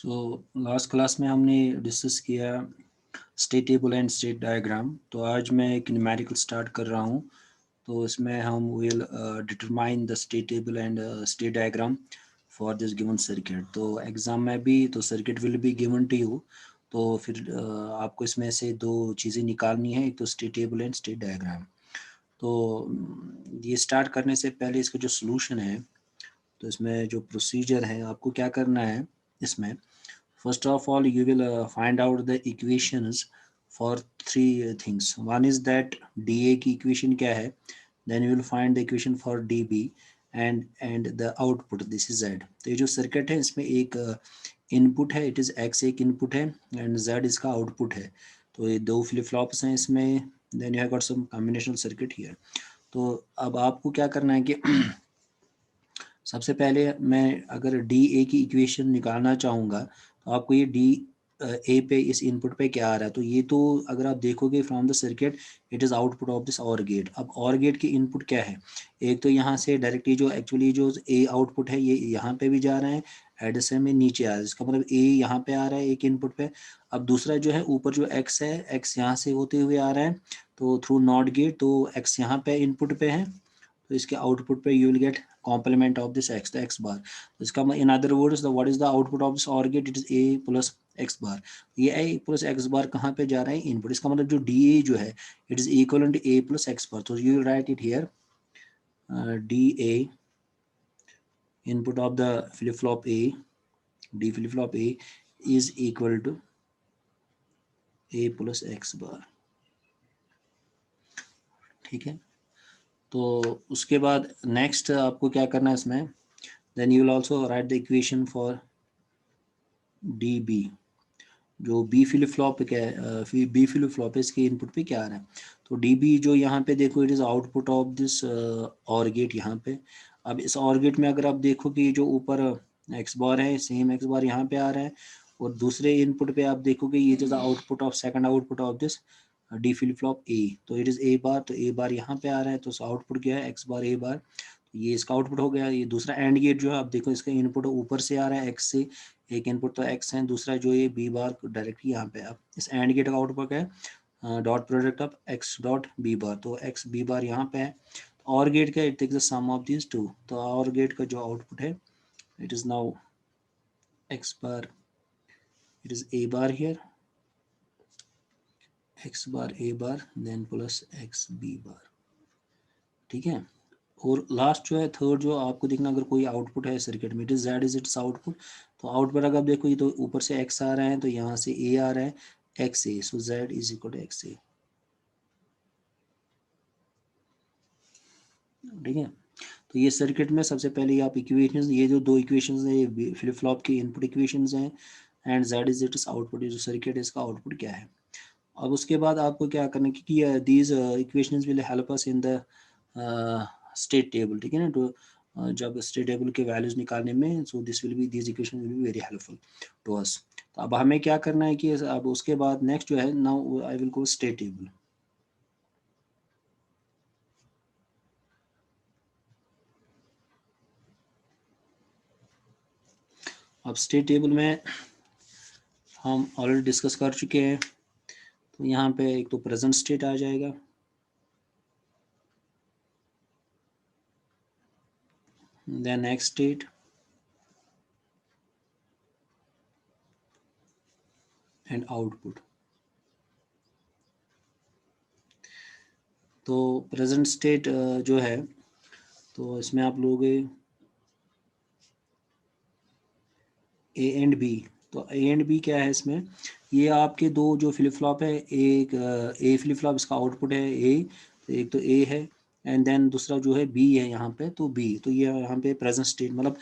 So last class में हमने discuss किया state table and state diagram. तो आज मैं एक न्यूमेरिकल स्टार्ट कर रहा हूँ। तो इसमें हम will determine the state table and state diagram for this given circuit. तो एग्ज़ाम में भी तो circuit will be given to you. तो फिर आपको इसमें से दो चीज़ें निकालनी है, एक तो state table and state diagram. तो ये स्टार्ट करने से पहले इसका जो सोल्यूशन है, तो इसमें जो प्रोसीजर है आपको क्या करना है इसमें, first of all you will find out the equations for three things. One is that dA की equation क्या है, then you will find the equation for dB and the output, this is Z। तो ये जो circuit है इसमें एक input है, इट इज़ X एक इनपुट है एंड Z इसका आउटपुट है। तो ये दो फ्लिप फ्लॉप्स हैं इसमें, then you have got some combinational circuit here. तो अब आपको क्या करना है कि सबसे पहले मैं अगर डी ए की इक्वेशन निकालना चाहूँगा तो आपको ये डी ए पे इस इनपुट पे क्या आ रहा है, तो ये तो अगर आप देखोगे from the circuit it is output of this OR gate. अब और गेट की इनपुट क्या है, एक तो यहाँ से डायरेक्टली जो एक्चुअली जो ए आउटपुट है ये यहाँ पे भी जा रहा है, एडिशन में नीचे आ रहा है, इसका मतलब ए यहाँ पे आ रहा है एक इनपुट पे। अब दूसरा जो है ऊपर जो एक्स है, एक्स यहाँ से होते हुए आ रहा है तो थ्रू नॉट गेट, तो एक्स यहाँ पे इनपुट पे है, तो इसके आउटपुट पे you will get complement of this X, the X bar. तो इसका in other words the what is the output of this OR gate, it is A plus X bar. ये ए प्लस एक्स बार कहाँ पे जा रहा है, input. इसका मतलब जो डी ए जो है it is equal to A plus X bar. तो you will write it here D A input of the flip flop A, D flip flop A is equal to A plus X bar. ठीक है, तो उसके बाद next आपको क्या करना है इसमें, then you will also write the equation for D B. जो बी फ्लिप फ्लॉप क्या है, बी फ्लिप फ्लॉप है, इसके इनपुट पे क्या आ रहा है, तो डी बी जो यहाँ पे देखो it is output of this OR gate यहाँ पे। अब इस और गेट में अगर आप देखो कि जो ऊपर एक्स बार है सेम एक्स बार यहाँ पे आ रहा है, और दूसरे इनपुट पे आप देखोगे ये is the output of second output of this D flip flop A, तो इट इज़ ए बार, तो ए बार यहाँ पे आ रहा है, तो आउटपुट क्या है एक्स बार ए बार, तो ये इसका आउटपुट हो गया। ये दूसरा एंड गेट जो है आप देखो इसका इनपुट ऊपर से आ रहा है एक्स से, एक इनपुट तो एक्स है, दूसरा जो ये बी बार डायरेक्टली यहाँ पे। अब इस एंड गेट का आउटपुट है dot product of X dot B bar, तो एक्स बी बार यहाँ पे है। और गेट का it takes the sum of this two, तो और गेट का जो आउटपुट है it is now X bar, it is A bar here, X bar A bar then plus X B bar. ठीक है, और last जो है थर्ड जो आपको देखना, अगर कोई आउटपुट है सर्किट में it is Z is it's output, तो आउटपुट अगर आप देखो ये तो ऊपर से एक्स आ रहा है तो यहाँ से ए आ रहा है X A, so Z is equal to X A. ठीक है, तो ये सर्किट में सबसे पहले आप इक्वेशंस, ये जो दो इक्वेशंस हैं ये फ्लिप फ्लॉप की इनपुट इक्वेशंस हैं and Z is it's output, जो सर्किट है इसका आउटपुट क्या है। अब उसके बाद आपको क्या करना है कि these equations will help us in the state table. ठीक है ना, तो जब स्टेट टेबल के वैल्यूज निकालने में, so this will be, these equation will be very helpful to us. तो अब हमें क्या करना है कि अब उसके बाद नेक्स्ट जो है, now I will go state table. अब स्टेट टेबल में हम ऑलरेडी डिस्कस कर चुके हैं, तो यहाँ पे एक तो प्रेजेंट स्टेट आ जाएगा, then next state, and output. तो प्रेजेंट स्टेट जो है, तो इसमें आप लोगे ए एंड बी। तो ए एंड बी क्या है इसमें, ये आपके दो जो फ्लिप फ्लॉप है, एक ए फ्लिप फ्लॉप इसका आउटपुट है ए, तो एक तो ए है एंड देन दूसरा जो है बी है यहाँ पे, तो बी, तो ये यहाँ पे प्रेजेंट स्टेट मतलब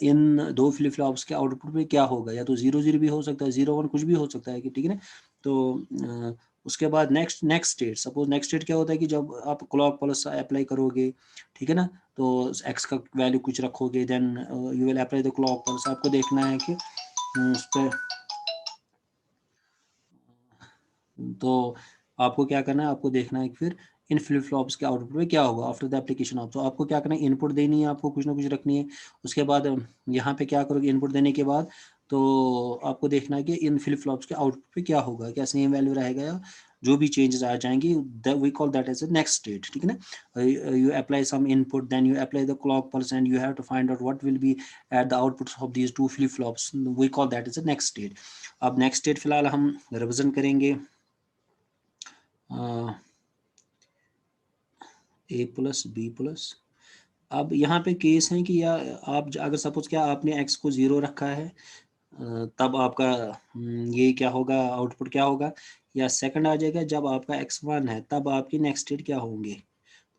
इन दो फ्लिप फ्लॉप्स के आउटपुट पे क्या होगा, या तो 0 0 भी हो सकता है, 0 1 कुछ भी हो सकता है कि, ठीक है ना। तो उसके बाद next state, suppose next state क्या होता है कि जब आप क्लॉक पल्स अप्लाई करोगे, ठीक है ना, तो एक्स का वैल्यू कुछ रखोगे, then you will apply the clock pulse. आपको देखना है कि उस पर, तो आपको क्या करना है, आपको देखना है कि फिर इन फ्लिप फ्लॉप्स के आउटपुट में क्या होगा आफ्टर द एप्लीकेशन ऑफ। तो आपको क्या करना है, इनपुट देनी है, आपको कुछ ना कुछ रखनी है। उसके बाद यहाँ पे क्या करोगे इनपुट देने के बाद, तो आपको देखना है कि इन फ्लिप फ्लॉप्स के आउटपुट पे क्या होगा, क्या सेम वैल्यू रहेगा या जो भी चेंजेस आ जाएंगे, we call that as a next state, ठीक है ना। You apply some input, then you apply the clock pulse and you have to find out what will be at the outputs of these two flip flops, we call that as a next state. अब next state फिलहाल हम represent करेंगे ए plus B plus. अब यहाँ पे case है कि या आप अगर सपोज क्या आपने एक्स को 0 रखा है, तब आपका ये क्या होगा, आउटपुट क्या होगा, या सेकंड आ जाएगा जब आपका एक्स 1 है तब आपकी नेक्स्ट स्टेट क्या होंगे।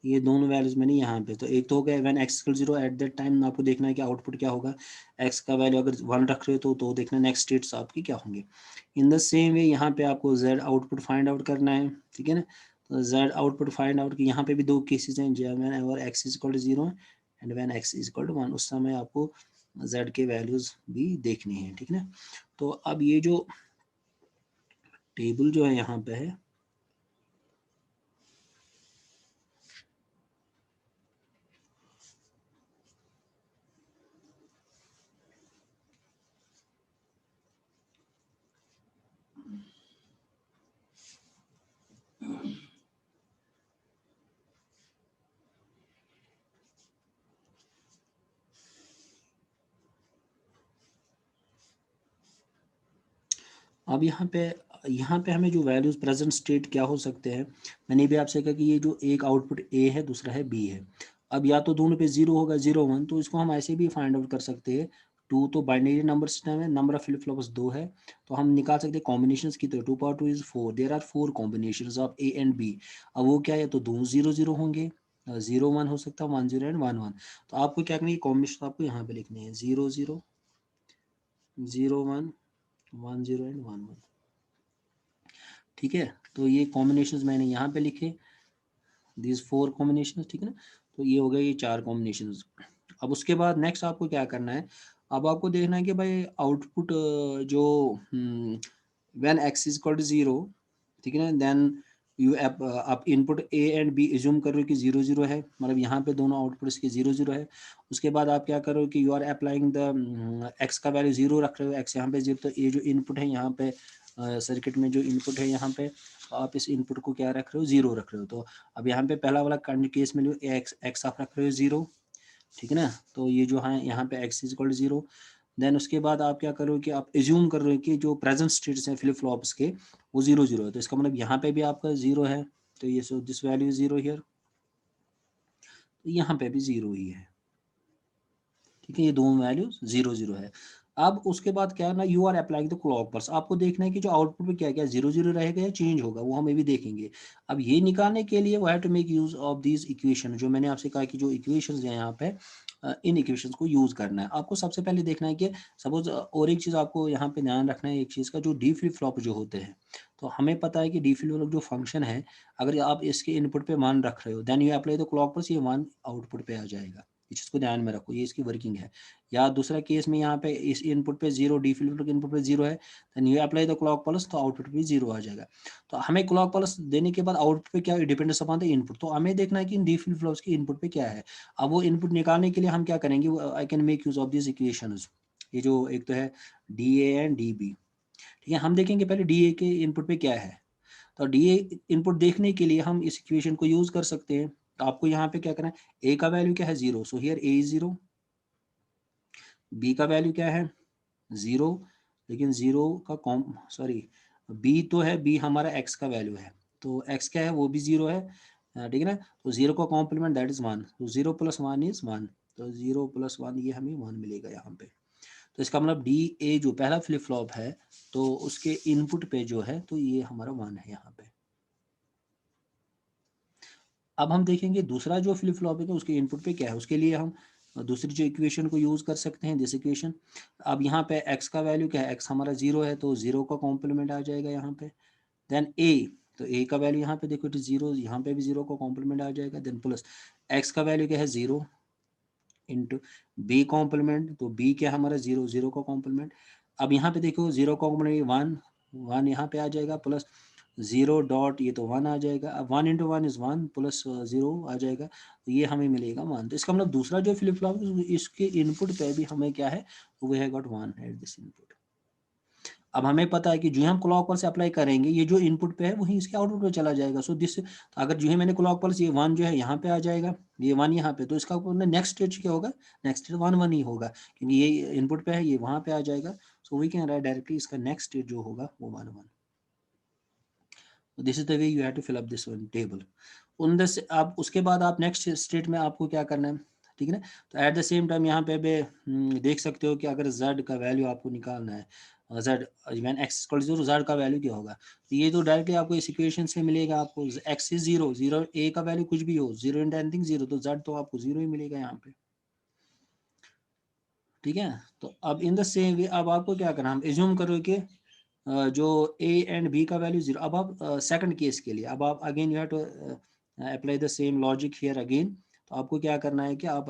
ये दोनों वैल्यूज मैंने यहाँ पे, तो एक तो हो गया when x equal 0, at that time आपको देखना है कि आउटपुट क्या होगा। एक्स का वैल्यू अगर 1 रख रहे हो तो देखना नेक्स्ट स्टेट्स आपकी क्या होंगे। इन द सेम वे यहाँ पे आपको जेड आउटपुट फाइंड आउट करना है, ठीक है ना। तो जेड आउटपुट फाइंड आउट की यहाँ पे भी दो केसेस हैं, whenever X is equal to 0 and when X is equal to 1, उस समय आपको जेड के वैल्यूज भी देखनी है, ठीक है ना। तो अब ये जो टेबल जो है यहाँ पे है, अब यहाँ पे हमें जो वैल्यूज प्रेजेंट स्टेट क्या हो सकते हैं, मैंने भी आपसे कहा कि ये जो एक आउटपुट ए है दूसरा है बी है। अब या तो दोनों पे 0 होगा 0 1, तो इसको हम ऐसे भी फाइंड आउट कर सकते हैं। 2 तो बाइनरी नंबर सिस्टम है, नंबर ऑफ फ्लिप फ्लॉप्स 2 है, तो हम निकाल सकते हैं कॉम्बिनेशन की तरह। 2 power 2 is 4, there are 4 combination of A and B. अब वो क्या है, तो दोनों 0 0 होंगे, 0 1 हो सकता है, 1 0 एंड 1 1। तो आपको क्या करना है, कॉम्बिनेशन आपको यहाँ पे लिखनी है 0 0 0 1 1 0 एंड 1 1, ठीक है। तो ये कॉम्बिनेशंस मैंने यहाँ पे लिखे, दीज 4 कॉम्बिनेशंस, ठीक है ना। तो ये हो गए ये 4 कॉम्बिनेशंस। अब उसके बाद नेक्स्ट आपको क्या करना है, अब आपको देखना है कि भाई आउटपुट जो when X is equal to 0, ठीक है ना, देन यू आप input A and B assume कर रहे हो कि 0 0 है, मतलब यहाँ पे दोनों आउटपुट इसके 0 0 है। उसके बाद आप क्या करो कि you are applying the X का वैल्यू 0 रख रहे हो, एक्स यहाँ पे 0, तो ये जो इनपुट है यहाँ पे सर्किट में जो इनपुट है यहाँ पे, आप इस इनपुट को क्या रख रहे हो, 0 रख रहे हो। तो अब यहाँ पे पहला वाला केस में जो एक्स एक्स आप रख रहे हो 0, ठीक है ना। तो ये जो है यहाँ पे X is equal to 0, then उसके बाद आप क्या करो कि आप एज्यूम कर रहे हो कि जो प्रेजेंट स्टेट्स हैं फ्लिप फ्लॉप्स के वो 0 0 है, तो इसका मतलब यहाँ पे भी आपका 0 है, तो ये सो दिस वैल्यू 0 हियर, तो यहाँ पे भी 0 ही है, ठीक है। ये दोनों वैल्यू 0 0 है। अब उसके बाद क्या है ना, you are applying the clock pulse, आपको देखना है कि जो आउटपुट पे क्या क्या 0 0 रहेगा या चेंज होगा, वो हम भी देखेंगे। अब ये निकालने के लिए वो have to make use of these equation, जो मैंने आपसे कहा कि जो इक्वेशंस हैं यहाँ पे, इन इक्वेशंस को यूज करना है। आपको सबसे पहले देखना है कि सपोज, और एक चीज आपको यहाँ पे ध्यान रखना है एक चीज का, जो डी फ्लिप फ्लॉप जो होते हैं, तो हमें पता है कि डी फ्लिप फ्लॉप जो फंक्शन है, अगर आप इसके इनपुट पे मान रख रहे हो, then you apply the clock pulse, ये मान आउटपुट पे आ जाएगा। इस चीज को ध्यान में रखो, ये इसकी वर्किंग है। या दूसरा केस में यहाँ पे इस इनपुट पे 0, डी फ्लिप फ्लॉप के इनपुट पे 0 है, then you apply the clock pulse, तो आउटपुट भी 0 आ जाएगा। तो हमें क्लॉक पल्स देने के बाद आउटपुट पे क्या डिपेंडेंस अपॉन द इनपुट, तो हमें देखना है कि इन डी फ्लिप फ्लॉप्स के इनपुट पे क्या है। अब वो इनपुट निकालने के लिए हम क्या करेंगे, I can make use of this equations. ये जो एक तो है D A and D B, ठीक है। हम देखेंगे पहले डी ए के इनपुट पे क्या है, तो डी ए इनपुट देखने के लिए हम इस इक्वेशन को यूज कर सकते हैं। तो आपको यहाँ पे क्या करना है, ए का वैल्यू क्या है 0, so here A is 0, B का वैल्यू क्या है 0, लेकिन 0 का कॉम सॉरी, बी तो है, बी हमारा एक्स का वैल्यू है, तो एक्स क्या है वो भी 0 है, ठीक है ना। तो 0 का कॉम्प्लीमेंट दैट इज 1, तो 0 प्लस 1 इज 1, तो 0 प्लस 1 ये हमें 1 मिलेगा यहाँ पे। तो इसका मतलब डी ए जो पहला फ्लिप फ्लॉप है, तो उसके इनपुट पे जो है, तो ये हमारा 1 है यहाँ पे। अब हम देखेंगे दूसरा जो फ्लिप फ्लॉप है, तो उसके इनपुट पे क्या है, उसके लिए हम दूसरी जो इक्वेशन को यूज कर सकते हैं, दिस इक्वेशन। अब यहाँ पे x का वैल्यू क्या है, x हमारा 0 है, तो 0 का कॉम्प्लीमेंट आ जाएगा यहाँ पे। देन a, तो a का वैल्यू यहाँ पे देखो तो 0, यहाँ पे भी 0 का कॉम्प्लीमेंट आ जाएगा। देन प्लस x का वैल्यू क्या है 0 इंटू b कॉम्प्लीमेंट, तो b क्या है हमारा 0, 0 का कॉम्प्लीमेंट। अब यहाँ पे देखो 0 का कॉम्प्लीमेंट 1, 1 यहाँ पे आ जाएगा, प्लस 0 डॉट ये तो 1 आ जाएगा। अब 1 इंटू 1 इज 1, प्लस 0 आ जाएगा, तो ये हमें मिलेगा 1। तो इसका मतलब दूसरा जो फ्लिप फ्लॉप है इसके इनपुट पे भी हमें क्या है, वो है गॉट 1 एट दिस इनपुट। अब हमें पता है कि जो हम क्लॉक पल्स अप्लाई करेंगे, ये जो इनपुट पे है वही इसके आउटपुट पे चला जाएगा। सो दिस, अगर जो है मैंने क्लॉक पल्स, ये 1 जो है यहाँ पे आ जाएगा, ये 1 यहाँ पे, तो इसका नेक्स्ट स्टेज क्या होगा, नेक्स्ट स्टेज 1 1 ही होगा, क्योंकि ये इनपुट पे है, ये वहाँ पे आ जाएगा। So we can write directly इसका नेक्स्ट स्टेज जो होगा वो 1 1। This is the way you have to fill up this one table. उन दस, आप उसके बाद आप नेक्स्ट स्टेट में आपको क्या करना है, ठीक है ना। तो एट द सेम टाइम यहाँ पे भी देख सकते हो कि अगर z का वैल्यू आपको निकालना है, z when x equal to 0, z का वैल्यू क्या होगा, तो ये तो डायरेक्टली आपको इस इक्वेशन से मिलेगा। आपको x इज 0, 0 a का वैल्यू कुछ भी हो, 0 इंटू एनीथिंग 0, तो z तो आपको 0 ही मिलेगा यहाँ पे, ठीक है। तो अब इन द सेम वे अब आपको क्या करना, हम एज्यूम करो कि जो a एंड b का वैल्यू 0। अब आप सेकंड केस के लिए, अब आप again you have to apply the same logic here again. तो आपको क्या करना है कि आप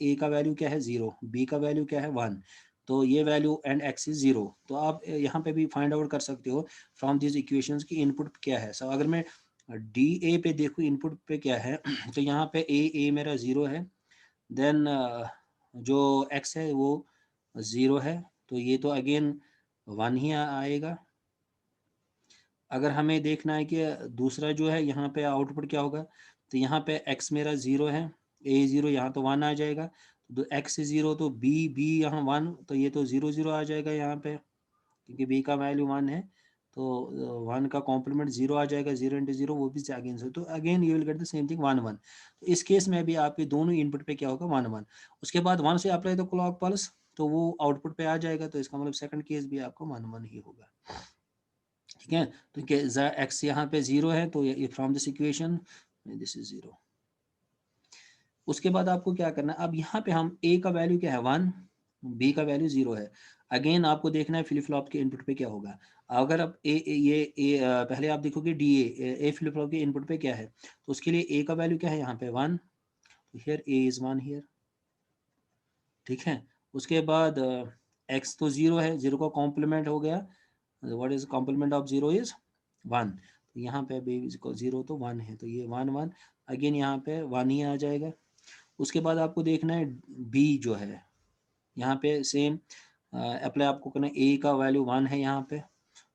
a का वैल्यू क्या है 0, b का वैल्यू क्या है 1, तो ये वैल्यू एंड x इज 0। तो आप यहाँ पे भी फाइंड आउट कर सकते हो फ्रॉम दिस इक्वेशंस की इनपुट क्या है। सो अगर मैं डी ए पे देखूँ इनपुट पे क्या है तो यहाँ पे a मेरा 0 है, देन जो x है वो 0 है, तो ये तो अगेन 1 ही आएगा। अगर हमें देखना है कि दूसरा जो है यहाँ पे आउटपुट क्या होगा, तो यहाँ पे x मेरा 0 है, a 0, यहाँ तो 1 आ जाएगा, तो x 0 तो b यहाँ 1, तो ये तो 0 0 आ जाएगा यहाँ पे, क्योंकि b का वैल्यू 1 है, तो 1 का कॉम्प्लीमेंट 0 आ जाएगा, 0 इंटू 0 वो भी अगेन 0, तो again you will get the same thing 1 1। तो इस केस में भी आपके दोनों इनपुट पे क्या होगा 1 1। उसके बाद 1 से अप्लाई द क्लॉक पल्स, तो वो आउटपुट पे आ जाएगा, तो इसका मतलब सेकंड केस भी आपको 1 1 ही होगा, ठीक है। तो एक्स यहाँ पे 0 है, तो from this equation this is 0। उसके बाद आपको क्या करना है, अब यहाँ पे हम a का वैल्यू क्या है 1, b का वैल्यू 0 है। अगेन आपको देखना है फ्लिप फ्लॉप के इनपुट पे क्या होगा। अगर आप पहले आप देखोगे डी ए फ्लिप फ्लॉप के इनपुट पे क्या है, तो उसके लिए a का वैल्यू क्या है यहाँ पे 1, तो हियर a इज 1 हियर, ठीक है। उसके बाद x तो 0 है, 0 का कॉम्प्लीमेंट हो गया, what is complement of 0 is 1, तो यहाँ पे b को 0 तो 1 है, तो ये 1 1, अगेन यहाँ पे 1 ही आ जाएगा। उसके बाद आपको देखना है b जो है, यहाँ पे सेम अप्लाई आपको करना है, a का वैल्यू 1 है यहाँ पे,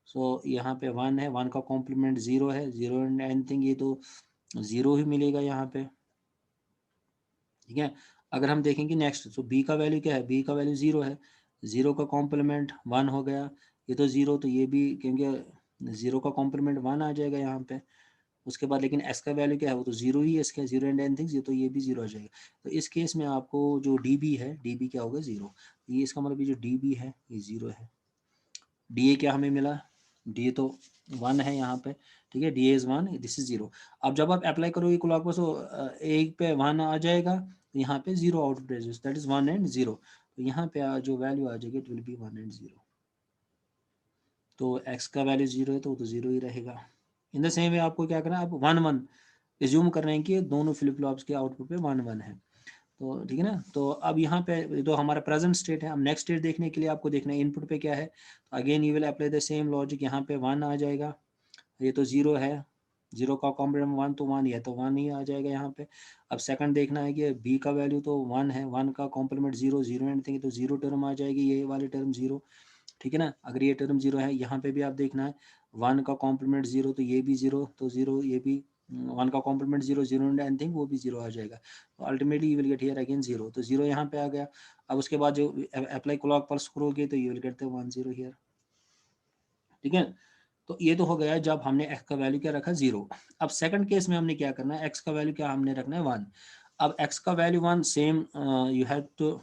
सो यहाँ पे 1 है, 1 का कॉम्प्लीमेंट 0 है, 0 एंड एनीथिंग, ये तो 0 ही मिलेगा यहाँ पे, ठीक है। अगर हम देखेंगे नेक्स्ट, तो b का वैल्यू क्या है, b का वैल्यू 0 है, 0 का कॉम्प्लीमेंट 1 हो गया, ये तो 0, तो ये भी क्योंकि 0 का कॉम्प्लीमेंट 1 आ जाएगा यहाँ पे। उसके बाद लेकिन s का वैल्यू क्या है, वो तो 0 ही है, इसका 0 एंड एनीथिंग, ये तो ये भी 0 आ जाएगा। तो इस केस में आपको जो db है, db क्या होगा 0, ये इसका मतलब ये जो db है ये 0 है। da क्या हमें मिला, da तो 1 है यहाँ पे, ठीक है, da इज 1, दिस इज 0। अब जब आप अप्लाई करोगे क्लॉक पर, तो एक पे 1 आ जाएगा, तो यहाँ पे 0 output resist, that is 1 and 0, तो यहाँ पे जो वैल्यू आ जाएगी इट विल बी 1 एंड 0। तो x का वैल्यू 0 है, तो वो तो 0 ही रहेगा। इन द सेम वे आपको क्या करना है, अब 1 1 एज्यूम कर रहे हैं कि दोनों फ्लिप फ्लॉप्स के आउटपुट पे 1 1 है, तो ठीक है ना। तो अब यहाँ पे तो हमारा प्रेजेंट स्टेट है, अब नेक्स्ट स्टेट देखने के लिए आपको देखना है इनपुट पे क्या है, तो again you will apply the same logic, यहाँ पे 1 आ जाएगा, ये तो 0 है, 0 का कॉम्प्लीमेंट 1 तो 1 ही है, तो 1 ही आ जाएगा यहाँ पे। अब सेकंड देखना है कि b का वैल्यू तो 1 है, 1 का कॉम्प्लीमेंट 0 0 एनीथिंग, तो 0 टर्म आ जाएगी, ये वाली टर्म 0, ठीक है ना। अगर ये टर्म 0 है, यहाँ पे भी आप देखना है 1 का कॉम्प्लीमेंट 0, तो ये भी 0, तो 0 ये भी 1 का कॉम्प्लीमेंट 0 0 एंड एनीथिंग, वो भी 0 आ जाएगा, तो ultimately you will get here again 0, तो 0 यहाँ पे आ गया। अब उसके बाद जो अप्लाई क्लॉक पल्स करोगे, तो you will get the 1 0 here, ठीक है। तो ये तो हो गया जब हमने x का वैल्यू क्या रखा 0। अब सेकंड केस में हमने क्या करना है, x का वैल्यू क्या हमने रखना है 1। अब x का value 1, same you have to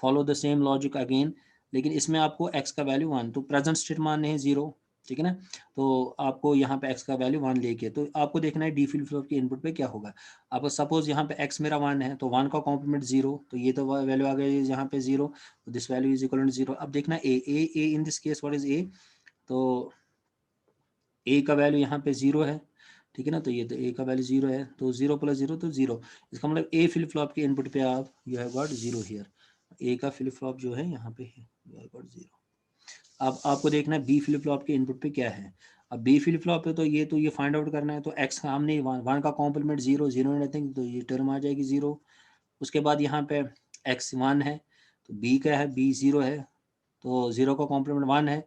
follow the same logic again, लेकिन इसमें आपको x का वैल्यू 1, तो प्रेजेंट स्टेट मानने हैं 0, ठीक है ना। तो आपको यहाँ पे x का वैल्यू 1 लेके, तो आपको देखना है डी फ्लिप फ्लॉप के इनपुट पे क्या होगा। आपको सपोज यहाँ पे x मेरा 1 है, तो 1 का कॉम्प्लीमेंट 0, तो ये तो वैल्यू आ गई यहाँ पे 0, this value is equal to 0। अब देखना a in this case what is a, तो ए का वैल्यू यहाँ पे 0 है, ठीक है ना, तो ये तो ए का वैल्यू 0 है, तो 0 प्लस 0 तो 0, इसका मतलब ए फ्लिप फ्लॉप के इनपुट पे आप यू हैव गॉट 0 हियर, ए का फ्लिप फ्लॉप जो है यहाँ पे है, यू हैव गॉट 0। अब आपको देखना है बी फ्लिप फ्लॉप के इनपुट पे क्या है। अब बी फ्लिप फ्लॉप पे तो ये फाइंड आउट करना है, तो एक्स का हमने 1 का कॉम्प्लीमेंट 0 0 नथिंग, तो ये टर्म आ जाएगी 0। उसके बाद यहाँ पे एक्स 1 है, तो बी क्या है, बी 0 है, तो 0 का कॉम्प्लीमेंट 1 है,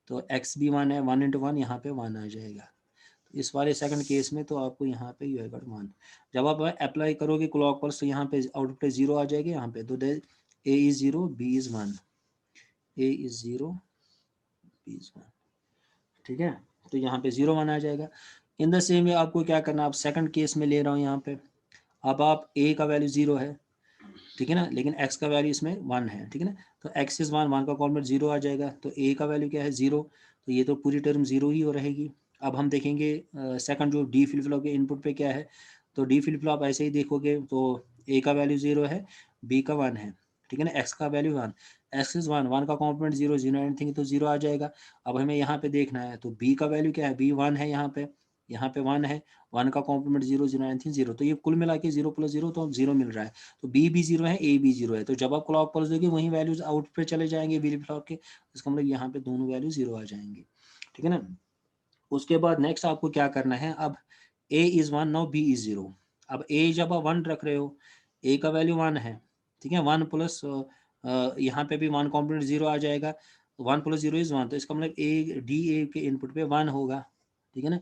तो x भी 1 है, 1 इंटू 1 यहाँ पे 1 आ जाएगा। तो इस वाले सेकंड केस में तो आपको यहाँ पे यू हैव 1। जब आप अप्लाई करोगे क्लॉक पल्स तो यहाँ पे आउटपुट पे 0 आ जाएगा यहाँ पे। तो a is 0, b is 1, a is 0, b is 1, ठीक है। तो यहाँ पे 0 1 आ जाएगा। इन द सेम वे आपको क्या करना, आप सेकंड केस में ले रहा हूँ यहाँ पे। अब आप a का वैल्यू 0 है, ठीक है ना, लेकिन x का वैल्यू इसमें 1 है, ठीक है ना। तो x इज 1, 1 का कॉम्प्लीमेंट 0 आ जाएगा। तो a का वैल्यू क्या है 0, तो ये तो पूरी टर्म 0 ही हो रहेगी। अब हम देखेंगे सेकंड जो डी फ्लिप फ्लॉप के इनपुट पे क्या है। तो डी फ्लिप फ्लॉप ऐसे ही देखोगे तो a का वैल्यू 0 है, b का 1 है, ठीक है ना, x का वैल्यू 1, x इज 1, 1 का कॉम्प्लीमेंट 0, 0 एनीथिंग तो 0 आ जाएगा। अब हमें यहाँ पे देखना है तो b का वैल्यू क्या है, b 1 है, यहाँ पे 1 है, 1 का कॉम्प्लीमेंट 0, 0 एनीथिंग 0, तो ये कुल मिला के 0 + 0 तो 0 मिल रहा है। तो b भी 0 है, a भी 0 है। तो जब आप क्लॉक पल्स दोगे वही वैल्यूज आउट पे चले जाएंगे फ्लिप फ्लॉप के, इसका मतलब यहाँ पे दोनों वैल्यू 0 आ जाएंगे, ठीक है ना। उसके बाद नेक्स्ट आपको क्या करना है, अब a is 1, now b is 0। अब a जब आप 1 रख रहे हो, a का वैल्यू 1 है, ठीक है, 1 प्लस यहाँ पे भी 1 कॉम्प्लीमेंट 0 आ जाएगा। 1 + 0 इज 1, तो इसका मतलब a के इनपुट पे 1 होगा, ठीक है ना।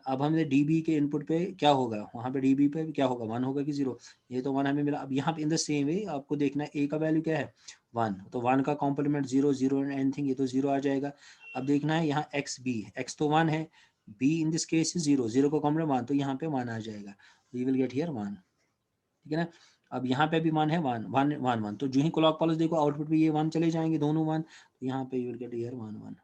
अब हमें db के इनपुट पे क्या होगा, वहाँ पे db पे क्या होगा, 1 होगा कि 0, ये तो 1 हमें मिला। अब यहाँ पे इन द सेम वे आपको देखना है a का वैल्यू क्या है 1, तो 1 का कॉम्प्लीमेंट 0, 0 एनीथिंग, ये तो 0 आ जाएगा। अब देखना है यहाँ x तो 1 है, b in this case is 0, 0 का कॉम्प्लीमेंट 1, तो यहाँ पे 1 आ जाएगा, तो यू विल गेट हियर 1, ठीक है ना। अब यहाँ पे भी 1 है, 1 1 1 1, तो जो ही क्लॉक पल्स देखो आउटपुट पे ये 1 चले जाएंगे दोनों 1, तो यहाँ पे यू विल गेट हियर 1 1,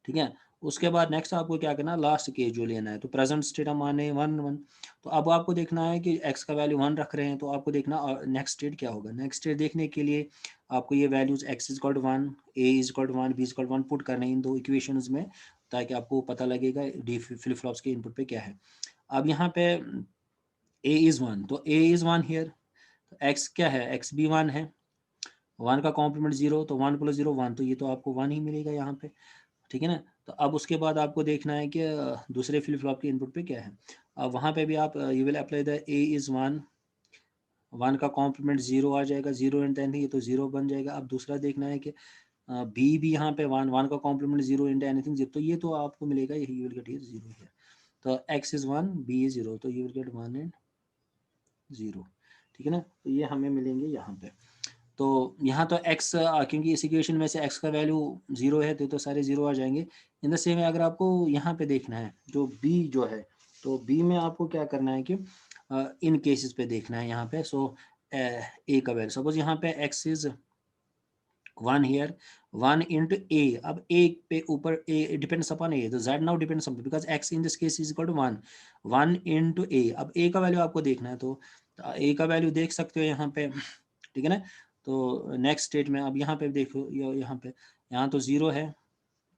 ठीक है। उसके बाद नेक्स्ट आपको क्या करना है, लास्ट केस जो लेना है, तो प्रेजेंट स्टेट हम माने 1 1, तो अब आपको देखना है कि x का वैल्यू 1 रख रहे हैं, तो आपको देखना नेक्स्ट स्टेट क्या होगा। नेक्स्ट स्टेट देखने के लिए आपको ये values x is equal to 1, a is equal to 1, b is equal to 1 put करने इन दो इक्वेशंस में, ताकि आपको पता लगेगा डी फ्लिप फ्लॉप्स के इनपुट पे क्या है। अब यहाँ पे a इज 1, तो a इज 1 हियर, तो x क्या है, x भी 1 है, 1 का कॉम्प्लीमेंट 0, तो 1 + 0 1, तो ये तो आपको 1 ही मिलेगा यहाँ पे, ठीक है ना। तो अब उसके बाद आपको देखना है कि दूसरे फ्लिप फ्लॉप के इनपुट पे क्या है। अब वहाँ पे भी आप you will apply the a is 1, 1 का कॉम्प्लीमेंट 0 आ जाएगा, 0 एंड 10 ये तो 0 बन जाएगा। अब दूसरा देखना है कि b भी यहाँ पे 1, 1 का कॉम्प्लीमेंट 0 इंटू एनीथिंग 0, तो ये तो आपको मिलेगा, यही यू विल गेट 0 है। तो x इज 1, b इज 0, तो यू विल गेट 1 एंड 0, ठीक है ना। तो ये हमें मिलेंगे यहाँ पे। तो यहाँ तो x क्योंकि इस इक्वेशन में से x का वैल्यू 0 है, तो सारे 0 आ जाएंगे। इन द सेम अगर आपको यहाँ पे देखना है जो b जो है, तो b में आपको क्या करना है कि इन केसेस पे देखना है यहाँ पे। सो a का वैल्यू सपोज यहाँ पे x is 1 here, 1 into a, अब a पे ऊपर a डिपेंड्स अपॉन a, तो z now depends upon, because x in this case is equal to 1, 1 into a। अब a का वैल्यू आपको देखना है, तो a का वैल्यू देख सकते हो यहाँ पे, ठीक है ना। तो नेक्स्ट स्टेट में अब यहाँ पे देखो, यहाँ तो 0 है,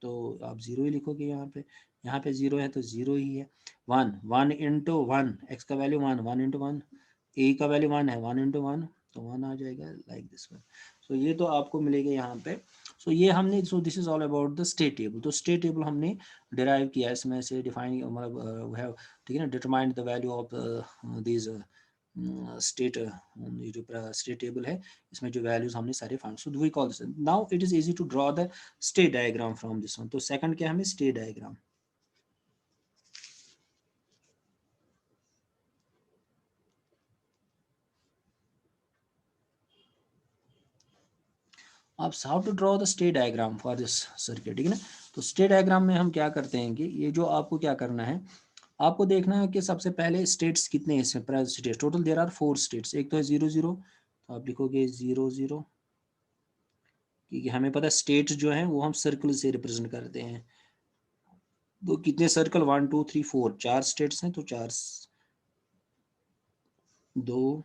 तो आप 0 ही लिखोगे यहाँ पे 0 है तो 0 ही है। 1 1 इंटू 1, एक्स का वैल्यू 1, 1 इंटू 1, ए का वैल्यू 1 है, 1 इंटू 1, तो 1 आ जाएगा लाइक दिस वन। सो ये तो आपको मिलेगा यहाँ पे। सो ये हमने, so this is all about the state table. तो स्टेट टेबल हमने डिराइव किया, इसमें से डिफाइन मतलब वी हैव, ठीक है ना, determined the value of these state, ये जो स्टेट टेबल है इसमें जो वैल्यूज हमने सारे find, so we call this. Now it is easy to draw the state diagram from this one. तो सेकंड क्या हमें स्टेट डायग्राम, आप how to draw the state diagram for this circuit, ठीक है ना। तो स्टेट डायग्राम में हम क्या करते हैं कि ये जो आपको क्या करना है, आपको देखना है कि सबसे पहले स्टेट्स कितने हैं इसमें, present states total there are 4 states. एक तो है 0 0, तो आप लिखोगे 0 0, क्योंकि हमें पता है स्टेट्स जो हैं वो हम सर्कल से रिप्रेजेंट करते हैं। तो कितने सर्कल, 1 2 3 4, 4 स्टेट्स हैं, तो 4 2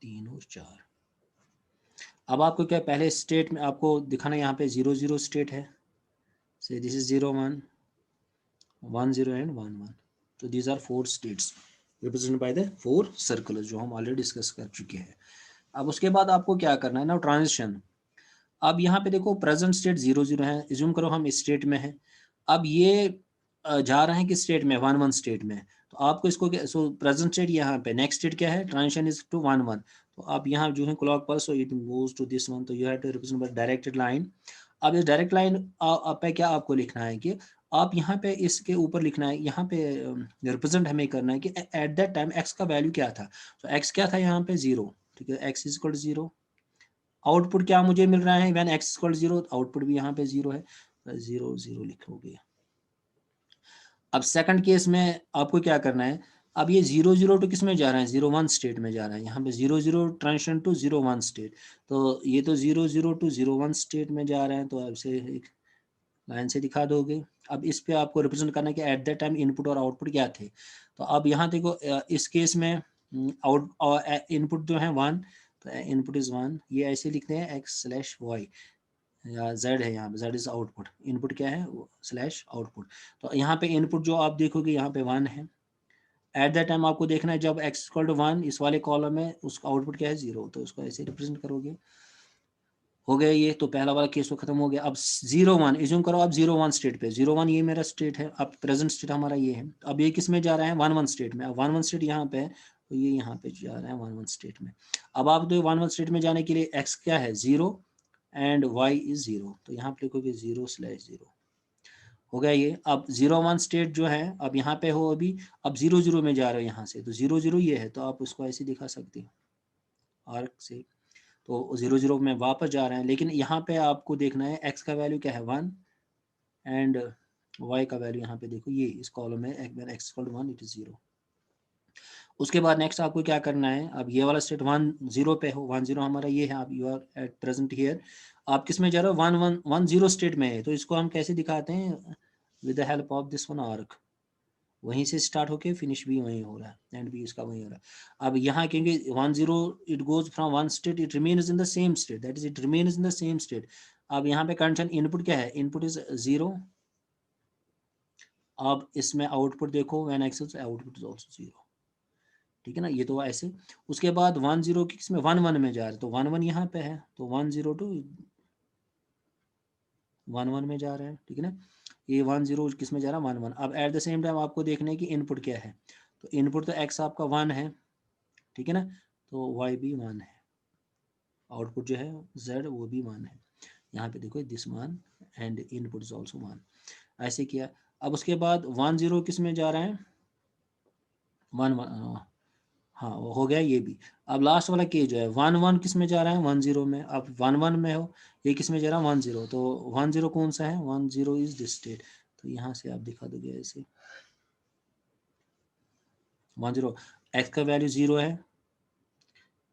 3 और 4। अब आपको क्या, पहले स्टेट में आपको दिखाना, यहाँ पे 0 0 स्टेट है, से दिस इज 0 1 1 0 एंड 1 1, तो these are 4 states represented by the 4 circles जो हम ऑलरेडी डिस्कस कर चुके हैं। अब उसके बाद आपको क्या करना है ना, ट्रांजिशन। अब यहाँ पे देखो प्रेजेंट स्टेट 0 0 है, एज्यूम करो हम इस स्टेट में है। अब ये जा रहे हैं कि स्टेट में 1 1 स्टेट में, तो आपको इसको क्या, सो प्रेजेंट स्टेट यहाँ पे, नेक्स्ट स्टेट क्या है, ट्रांजिशन इज टू 1 1, तो आप यहाँ जो है clock pulse, so it goes to this one, तो you have to represent by directed line. अब इस डायरेक्ट लाइन पे क्या आपको लिखना है कि आप यहाँ पे इसके ऊपर लिखना है, यहाँ पे रिप्रेजेंट हमें करना है कि एट दैट टाइम एक्स का वैल्यू क्या था। तो एक्स क्या था यहाँ पे 0, ठीक है, एक्स इज इक्वल 0। आउटपुट क्या मुझे मिल रहा है, when X is equal 0, output भी यहाँ पे 0 है, 0 0 लिखोगे। अब सेकंड केस में आपको क्या करना है, अब ये 0 0 टू किस में जा रहा है, 0 1 स्टेट में जा रहा है, यहाँ पे 0 0 ट्रांजिशन टू 0 1 स्टेट, तो ये तो 0 0 टू 0 1 स्टेट में जा रहे हैं, तो अब से एक लाइन से दिखा दोगे। अब इस पे आपको रिप्रेजेंट करना है कि एट दैट टाइम इनपुट और आउटपुट क्या थे। तो अब यहाँ देखो इस केस में आउट इनपुट जो है 1, तो इनपुट इज 1, ये ऐसे लिखते हैं x/y या z है, यहाँ पे z इज आउटपुट, इनपुट क्या है स्लैश आउटपुट। तो यहाँ पे इनपुट जो आप देखोगे यहाँ पे 1 है। एट दैट टाइम आपको देखना है जब x इक्वल टू 1 इस वाले कॉलम में, उसका आउटपुट क्या है 0, तो उसको ऐसे रिप्रेजेंट करोगे। हो गया ये, तो पहला वाला केस तो खत्म हो गया। अब 0 1 इज्यूम करो, अब 0 1 स्टेट पे, 0 1 ये मेरा स्टेट है, अब प्रेजेंट स्टेट हमारा ये है। अब ये किस में जा रहा है, 1 1 स्टेट में। अब 1 1 स्टेट यहाँ पे है, तो ये यहाँ पे जा रहा है 1 1 स्टेट में। अब आप तो 1 1 स्टेट में जाने के लिए x क्या है 0 एंड y इज 0, तो यहाँ पे लिखोगे 0/0। हो गया ये। अब 0 1 स्टेट जो है, अब यहाँ पे हो अभी, अब 0 0 में जा रहे हो यहाँ से, तो 0 0 ये है, तो आप उसको ऐसे दिखा सकते हो आर्क से। तो 0 0 में वापस जा रहे हैं, लेकिन यहाँ पे आपको देखना है x का वैल्यू क्या है 1 एंड y का वैल्यू यहाँ पे देखो, ये इस कॉलम में x equal to 1 it is 0। उसके बाद नेक्स्ट आपको क्या करना है, अब ये वाला स्टेट 1 0 पे हो, 1 0 हमारा ये है, आप you are at present here. आप किस में जा रहे हो, 1 1 1 0 स्टेट में है, तो इसको हम कैसे दिखाते हैं, with the help of this one arc. वहीं से स्टार्ट होके फिनिश भी वहीं हो रहा है, एंड भी इसका वहीं हो रहा है। अब यहाँ क्योंकि 1 0 it goes from 1 state, it remains in the same state, that is it remains in the same state. अब यहाँ पे कंडीशन इनपुट क्या है, इनपुट इज 0। अब इसमें आउटपुट देखो, when x is output is also 0, ठीक है ना, ये तो ऐसे। उसके बाद 1 0 की किसमें 1 1 में जा रहे हैं, तो 1 1 यहाँ पे है, तो 1 0 टू 1 1 में जा रहे हैं, ठीक है ना। ये 1 0 किस में जा रहा है 1 1। अब एट द सेम टाइम आपको देखना है कि इनपुट क्या है, तो इनपुट तो x आपका 1 है, ठीक है ना, तो y भी 1 है, आउटपुट जो है z वो भी 1 है। यहाँ पे देखो this 1 and input is also 1, ऐसे किया। अब उसके बाद 1 0 किस में जा रहा है 1 1, हाँ वो हो गया ये भी। अब लास्ट वाला केस जो है 1 1 किस में जा रहा है 1 0 में। अब 1 1 में हो, ये किस में जा रहा है 1 0, तो 1 0 कौन सा है 1 0 इज दिस स्टेट, तो यहाँ से आप दिखा दोगे ऐसे 1 0, x का वैल्यू 0 है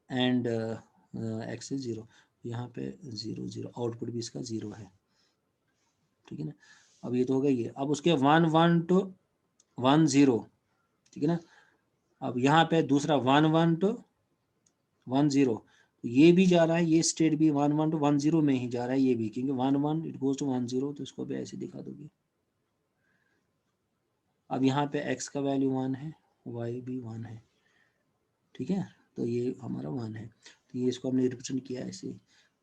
एंड x इज 0, यहाँ पे 0 0, आउटपुट भी इसका 0 है, ठीक है ना। अब ये तो हो गया ये। अब उसके 1 1 टू 1 0, ठीक है ना। अब यहाँ पे दूसरा 1 1 टू 1 0, तो ये भी जा रहा है, ये स्टेट भी 1 1 टू 1 0 में ही जा रहा है ये भी, क्योंकि 1 1 इट गोज टू 1 0, तो इसको भी ऐसे दिखा दोगे। अब यहाँ पे x का वैल्यू 1 है, y भी 1 है, ठीक है, तो ये हमारा 1 है, तो ये इसको हमने रिप्रेजेंट किया ऐसे,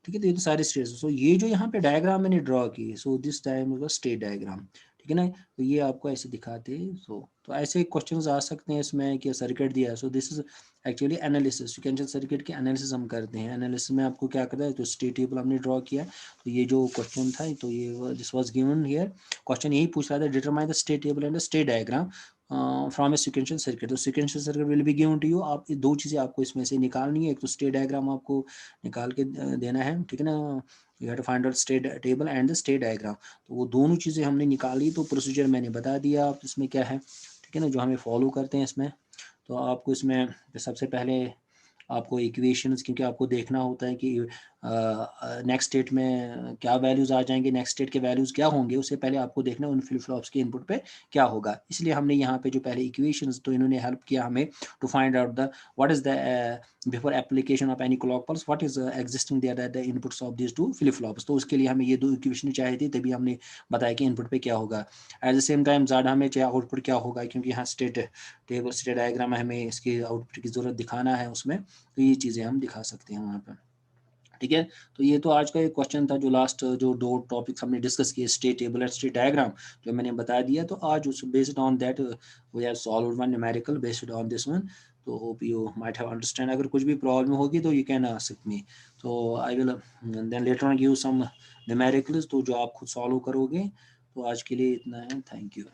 ठीक है। तो ये तो सारे स्टेट्स, सो ये जो यहाँ पे डायग्राम मैंने ड्रॉ की, so this time state diagram, ठीक है ना, तो ये आपको ऐसे दिखाते हैं। सो तो ऐसे क्वेश्चंस आ सकते हैं इसमें कि सर्किट दिया है, so this is actually analysis, sequential circuit के एनालिसिस हम करते हैं। एनालिसिस में आपको क्या करता है, तो स्टेट टेबल हमने ड्रॉ किया, तो ये जो क्वेश्चन था, तो ये this was given here, question यही पूछ रहा था, determine the state table and the state diagram from a sequential circuit. तो sequential circuit will be given to you, आप दो चीज़ें आपको इसमें से निकालनी है, एक तो स्टेट डायग्राम आपको निकाल के देना है, ठीक है ना, you have to find out state table and the state diagram. तो वो दोनों चीज़ें हमने निकाली, तो प्रोसीजर मैंने बता दिया आप इसमें क्या है, ठीक है ना, जो हमें फॉलो करते हैं इसमें। तो आपको इसमें सबसे पहले आपको इक्वेशंस, क्योंकि आपको देखना होता है कि नेक्स्ट स्टेट में क्या वैल्यूज़ आ जाएंगे, नेक्स्ट स्टेट के वैल्यूज़ क्या होंगे, उससे पहले आपको देखना है उन फ्लिप फ्लॉप्स के इनपुट पे क्या होगा। इसलिए हमने यहाँ पे जो पहले इक्वेशंस, तो इन्होंने हेल्प किया हमें to find out the what is the before application of any clock pulse what is existing there at the inputs of this two flip flops. तो उसके लिए हमें ये दो इक्वेशन चाहिए थी, तभी हमने बताया कि इनपुट पे क्या होगा। एट द सेम टाइम ज़्यादा हमें चाहिए आउटपुट क्या होगा, क्योंकि यहाँ स्टेट टेबल स्टेट डायग्राम में हमें इसकी आउटपुट की ज़रूरत दिखाना है उसमें, तो ये चीज़ें हम दिखा सकते हैं वहाँ पर। ठीक है। तो ये तो आज का एक क्वेश्चन था, जो लास्ट जो 2 टॉपिक्स हमने डिस्कस किए, state table and state diagram, जो मैंने बता दिया। तो आज उस based on that we have solved one numerical based on this one. तो hope you might have understand. अगर कुछ भी प्रॉब्लम होगी तो यू कैन आस्क मी। तो I will then later on give some numericals, तो जो आप खुद सॉल्व करोगे। तो आज के लिए इतना है। Thank you.